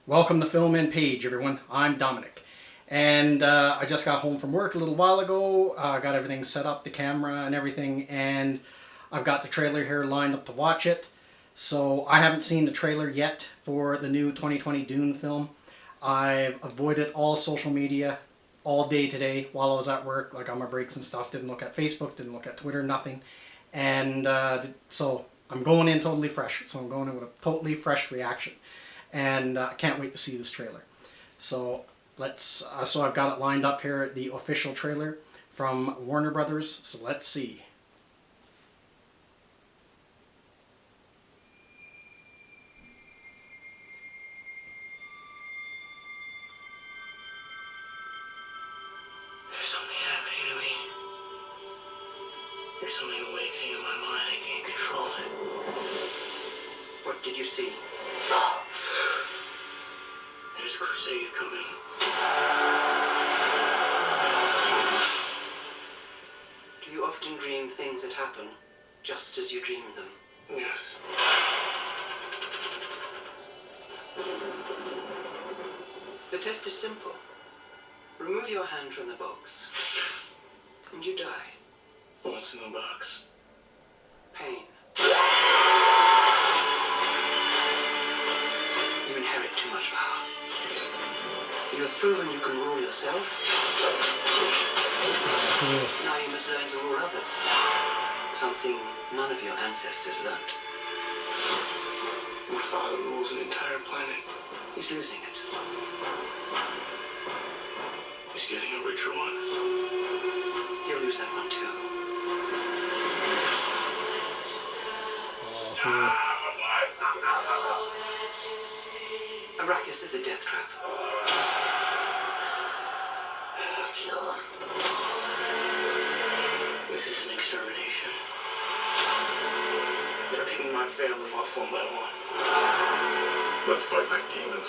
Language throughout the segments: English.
Welcome to Film and Page, everyone. I'm Dominic. And I just got home from work a little while ago. Got everything set up, the camera and everything, and I've got the trailer here lined up to watch it. So I haven't seen the trailer yet for the new 2020 Dune film. I've avoided all social media all day today while I was at work, like on my breaks and stuff. Didn't look at Facebook, didn't look at Twitter, nothing. And so I'm going in totally fresh. So I'm going in with a totally fresh reaction. And I can't wait to see this trailer. So so I've got it lined up here, the official trailer from Warner Brothers. So let's see. There's something happening to me. There's something awakening in my mind. I can't control it. What did you see? There's a crusade coming. Do you often dream things that happen just as you dreamed them? Yes. The test is simple. Remove your hand from the box, and you die. What's in the box? Pain. You inherit too much power. You have proven you can rule yourself. Now you must learn to rule others. Something none of your ancestors learned. My father rules an entire planet. He's losing it. He's getting a richer one. He'll lose that one too. Arrakis is a death trap. Kill them. This is an extermination. They're picking my family off one by one. Let's fight like demons.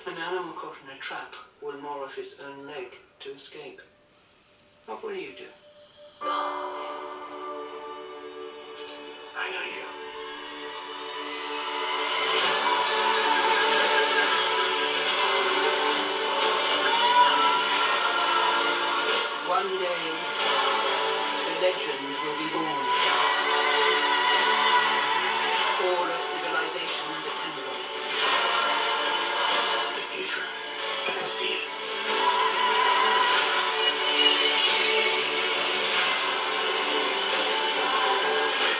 An animal caught in a trap will gnaw off its own leg to escape. What will you do? I know you. One day, the legend will be born. All of civilization depends on it. The future. I can see it.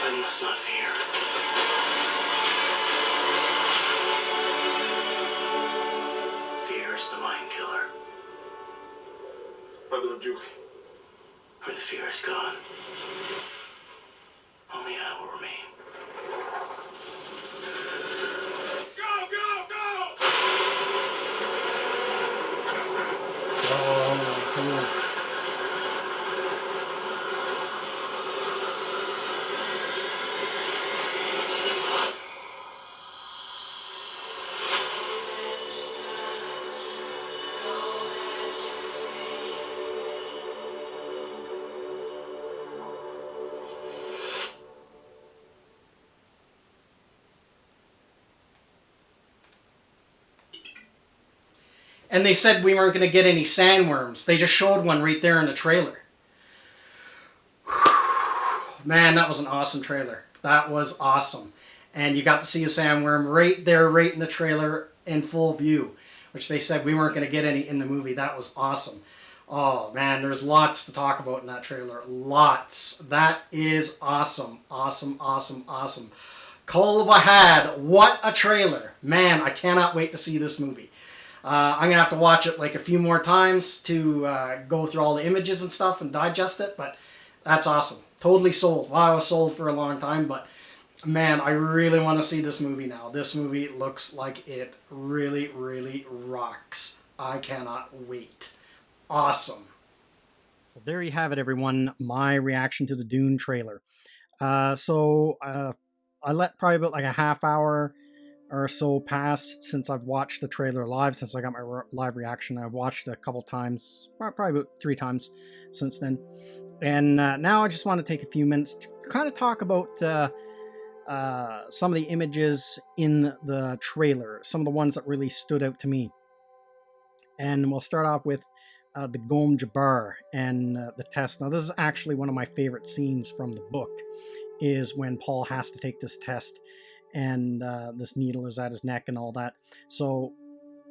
I must not fear. Fear is the mind killer. Brother Duke. Where the fear is gone, only I will remain. Go, go, go! Oh, cool. And they said we weren't going to get any sandworms. They just showed one right there in the trailer. Man, that was an awesome trailer. That was awesome. And you got to see a sandworm right there, right in the trailer, in full view. Which they said we weren't going to get any in the movie. That was awesome. Oh, man, there's lots to talk about in that trailer. Lots. That is awesome. Awesome, awesome, awesome. Kol Vahad, what a trailer. Man, I cannot wait to see this movie. I'm going to have to watch it like a few more times to go through all the images and stuff and digest it, but that's awesome. Totally sold. Well, I was sold for a long time, but man, I really want to see this movie now. This movie looks like it really, really rocks. I cannot wait. Awesome. Well, there you have it, everyone. My reaction to the Dune trailer. I let probably about like a half hour or so pass since I've watched the trailer live, since I got my live reaction. I've watched it a couple times, probably about 3 times since then. And now I just want to take a few minutes to kind of talk about some of the images in the trailer, some of the ones that really stood out to me. And we'll start off with the Gom Jabbar and the test. Now, this is actually one of my favorite scenes from the book, is when Paul has to take this test and this needle is at his neck and all that. So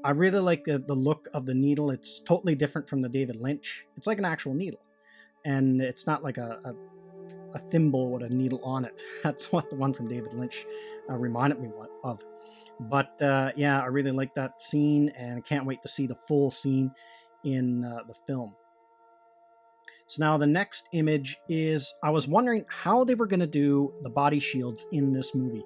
I really like the look of the needle. It's totally different from the David Lynch. It's like an actual needle. And it's not like a thimble with a needle on it. That's what the one from David Lynch reminded me of. But yeah, I really like that scene and can't wait to see the full scene in the film. So now the next image is, I was wondering how they were going to do the body shields in this movie.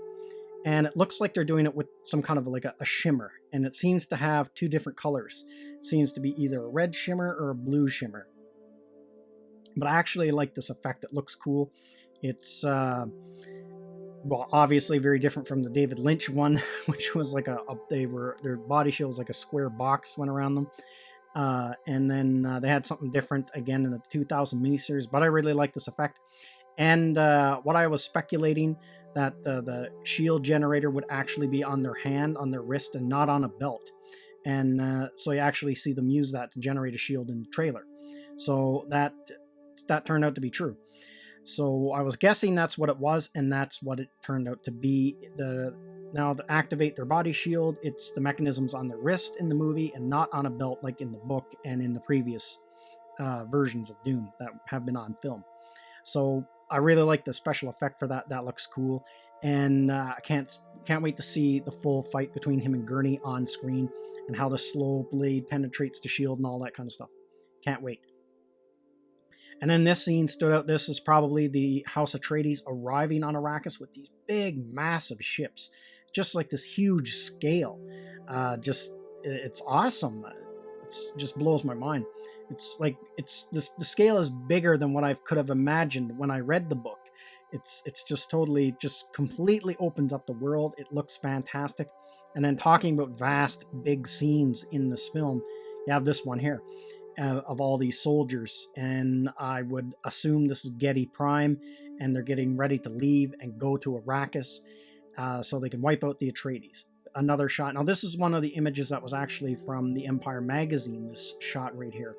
And it looks like they're doing it with some kind of like a shimmer. And it seems to have two different colors. It seems to be either a red shimmer or a blue shimmer. But I actually like this effect. It looks cool. It's, well, obviously very different from the David Lynch one, which was like their body shield was like a square box went around them. And then they had something different again in the 2000 miniseries, but I really like this effect. And what I was speculating, that the shield generator would actually be on their hand, on their wrist, and not on a belt. And so you actually see them use that to generate a shield in the trailer. So that turned out to be true. So I was guessing that's what it was, and that's what it turned out to be. Now, to activate their body shield, it's the mechanisms on the wrist in the movie and not on a belt like in the book and in the previous versions of Dune that have been on film. So I really like the special effect for that. That looks cool. And I can't wait to see the full fight between him and Gurney on screen and how the slow blade penetrates the shield and all that kind of stuff. Can't wait. And then this scene stood out. This is probably the House Atreides arriving on Arrakis with these big, massive ships. Just like this huge scale. It's awesome. It just blows my mind. It's like, the scale is bigger than what I could have imagined when I read the book. It's just totally, just completely opens up the world. It looks fantastic. And then talking about vast, big scenes in this film, you have this one here. Of all these soldiers, and I would assume this is Getty Prime, and they're getting ready to leave and go to Arrakis so they can wipe out the Atreides. Another shot. Now, this is one of the images that was actually from the Empire magazine, this shot right here.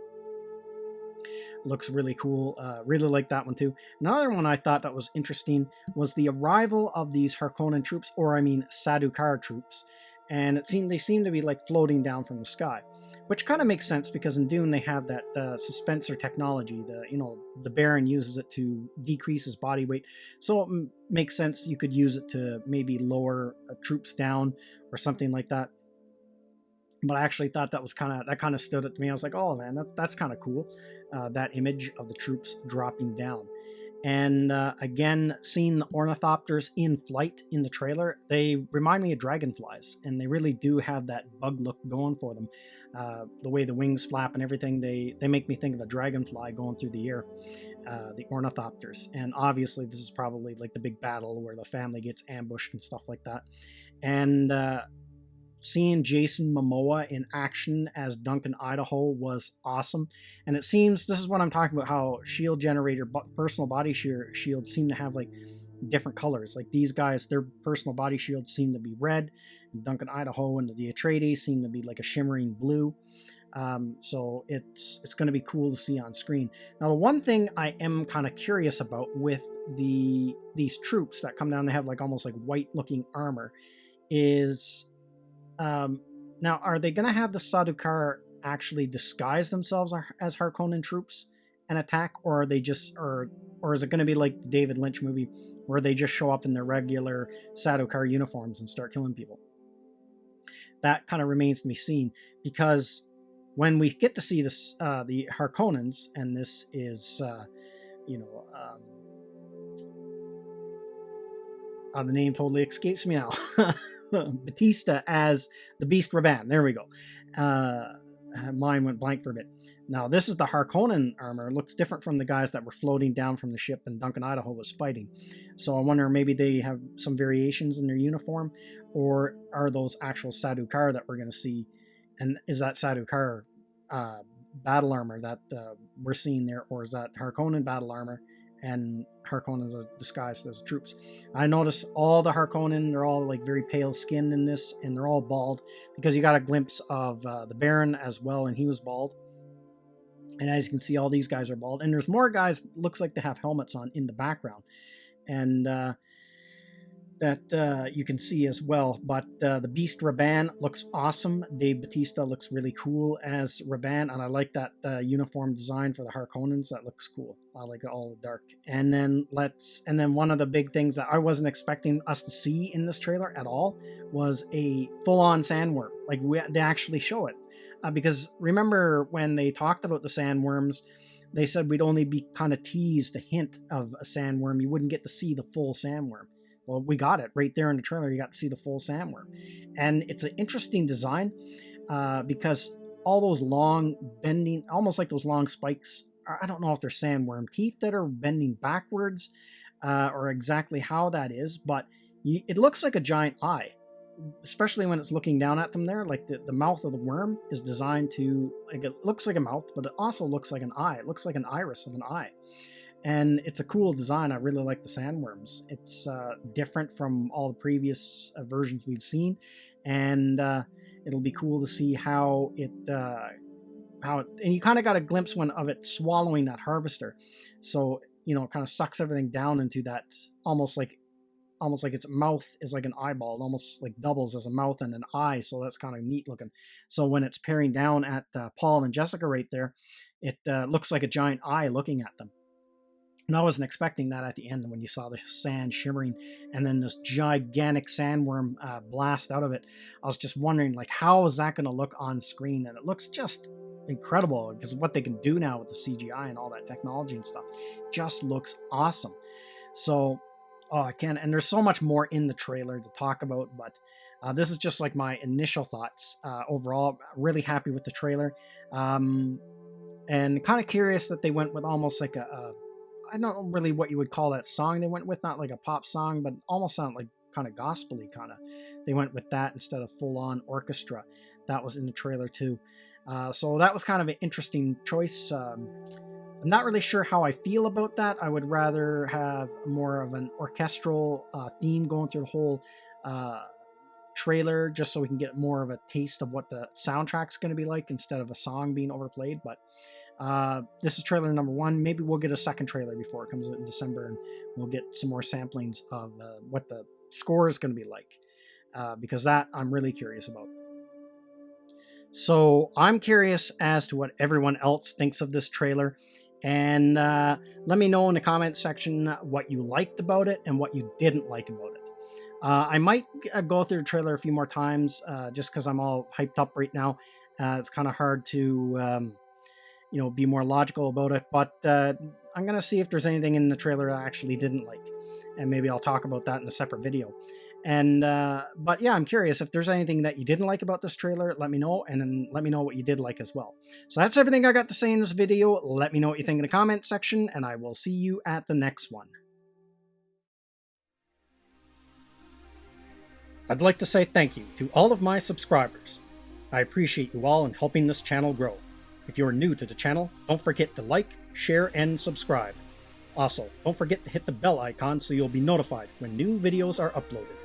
Looks really cool. Really like that one too. Another one I thought that was interesting was the arrival of these Harkonnen troops, or I mean Sardaukar troops, and they seem to be like floating down from the sky. Which kind of makes sense because in Dune they have that suspensor technology. The Baron uses it to decrease his body weight, so it makes sense you could use it to maybe lower troops down or something like that. But I actually thought that kind of stood out to me. I was like, oh man, that's kind of cool. That image of the troops dropping down. And again, seeing the ornithopters in flight in the trailer, they remind me of dragonflies, and they really do have that bug look going for them. The way the wings flap and everything, they make me think of a dragonfly going through the air, the ornithopters. And obviously this is probably like the big battle where the family gets ambushed and stuff like that. And seeing Jason Momoa in action as Duncan Idaho was awesome. And it seems, this is what I'm talking about, how shield generator, personal body shields seem to have like different colors. Like these guys, their personal body shields seem to be red, and Duncan Idaho and the Atreides seem to be like a shimmering blue. So it's going to be cool to see on screen. Now, the one thing I am kind of curious about with these troops that come down, they have like almost like white looking armor, is now, are they going to have the Sardaukar actually disguise themselves as Harkonnen troops and attack, or are they just, or is it going to be like the David Lynch movie where they just show up in their regular Sardaukar uniforms and start killing people? That kind of remains to be seen, because when we get to see this, the Harkonnens, and this is, the name totally escapes me now. Batista as the Beast Raban. There we go. Mine went blank for a bit. Now, this is the Harkonnen armor. It looks different from the guys that were floating down from the ship and Duncan Idaho was fighting. So I wonder, maybe they have some variations in their uniform, or are those actual Sardaukar that we're going to see? And is that Sardaukar battle armor that we're seeing there, or is that Harkonnen battle armor? and Harkonnens are disguised as troops. I notice all the Harkonnen, they're all like very pale skinned in this, and they're all bald, because you got a glimpse of the Baron as well, and he was bald. And as you can see, all these guys are bald, and there's more guys, looks like they have helmets on in the background, and that you can see as well. But the Beast Raban looks awesome. Dave Bautista looks really cool as Raban, and I like that uniform design for the Harkonnens. That looks cool. I like it all dark. And then one of the big things that I wasn't expecting us to see in this trailer at all was a full-on sandworm. Like they actually show it, because remember when they talked about the sandworms, they said we'd only be kind of teased a hint of a sandworm. You wouldn't get to see the full sandworm. Well, we got it right there in the trailer. You got to see the full sandworm. And it's an interesting design because all those long bending, almost like those long spikes, I don't know if they're sandworm teeth that are bending backwards or exactly how that is, but it looks like a giant eye, especially when it's looking down at them there. Like the mouth of the worm is designed to, like, it looks like a mouth, but it also looks like an eye. It looks like an iris of an eye. And it's a cool design. I really like the sandworms. It's different from all the previous versions we've seen, and it'll be cool to see how it. And you kind of got a glimpse of it swallowing that harvester, so it kind of sucks everything down into that, almost like its mouth is like an eyeball. It almost like doubles as a mouth and an eye. So that's kind of neat looking. So when it's peering down at Paul and Jessica right there, it looks like a giant eye looking at them. And I wasn't expecting that at the end when you saw the sand shimmering and then this gigantic sandworm blast out of it. I was just wondering, like, how is that going to look on screen? And it looks just incredible, because what they can do now with the CGI and all that technology and stuff just looks awesome. So, I can't. And there's so much more in the trailer to talk about, but this is just like my initial thoughts. Overall, really happy with the trailer. And kind of curious that they went with almost like I don't know really what you would call that song they went with, not like a pop song, but almost sounded like kind of gospel-y kind of. They went with that instead of full-on orchestra. That was in the trailer too. So that was kind of an interesting choice. I'm not really sure how I feel about that. I would rather have more of an orchestral theme going through the whole trailer, just so we can get more of a taste of what the soundtrack's going to be like instead of a song being overplayed. But this is trailer number 1. Maybe we'll get a second trailer before it comes out in December, and we'll get some more samplings of what the score is going to be like, because that I'm really curious about. So I'm curious as to what everyone else thinks of this trailer, and let me know in the comment section what you liked about it and what you didn't like about it. I might go through the trailer a few more times, just because I'm all hyped up right now. It's kind of hard to be more logical about it, but I'm gonna see if there's anything in the trailer I actually didn't like, and maybe I'll talk about that in a separate video. And but yeah, I'm curious if there's anything that you didn't like about this trailer. Let me know, and then let me know what you did like as well. So that's everything I got to say in this video. Let me know what you think in the comment section, and I will see you at the next one. I'd like to say thank you to all of my subscribers. I appreciate you all in helping this channel grow. If you're new to the channel, don't forget to like, share, and subscribe. Also, don't forget to hit the bell icon so you'll be notified when new videos are uploaded.